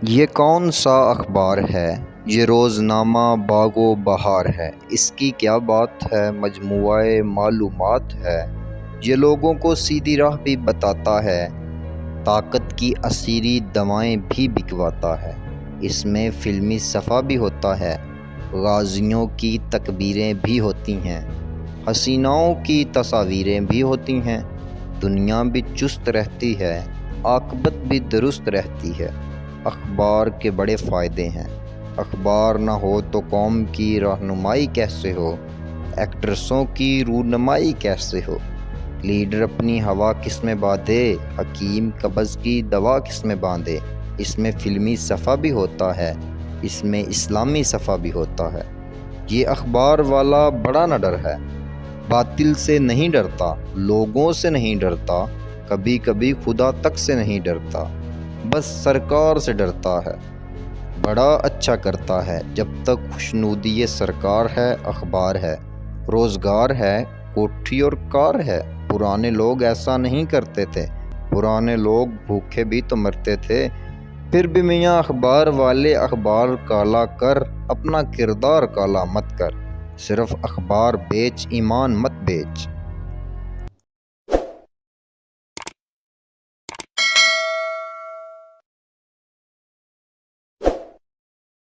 یہ کون سا اخبار ہے، یہ روزنامہ باغ و بہار ہے، اس کی کیا بات ہے، مجموعہ معلومات ہے، یہ لوگوں کو سیدھی راہ بھی بتاتا ہے، طاقت کی اسیری دوائیں بھی بکواتا ہے، اس میں فلمی صفحہ بھی ہوتا ہے، غازیوں کی تکبیریں بھی ہوتی ہیں، حسیناؤں کی تصاویریں بھی ہوتی ہیں، دنیا بھی چست رہتی ہے، عاقبت بھی درست رہتی ہے۔ اخبار کے بڑے فائدے ہیں۔ اخبار نہ ہو تو قوم کی رہنمائی کیسے ہو، ایکٹرسوں کی رونمائی کیسے ہو، لیڈر اپنی ہوا کس میں باندھے، حکیم قبض کی دوا کس میں باندھے۔ اس میں فلمی صفحہ بھی ہوتا ہے، اس میں اسلامی صفحہ بھی ہوتا ہے۔ یہ اخبار والا بڑا نہ ڈر ہے، باطل سے نہیں ڈرتا، لوگوں سے نہیں ڈرتا، کبھی کبھی خدا تک سے نہیں ڈرتا، بس سرکار سے ڈرتا ہے۔ بڑا اچھا کرتا ہے جب تک خوشنودی سرکار ہے، اخبار ہے، روزگار ہے، کوٹھی اور کار ہے۔ پرانے لوگ ایسا نہیں کرتے تھے، پرانے لوگ بھوکے بھی تو مرتے تھے۔ پھر بھی میاں اخبار والے، اخبار کالا کر، اپنا کردار کالا مت کر، صرف اخبار بیچ، ایمان مت بیچ۔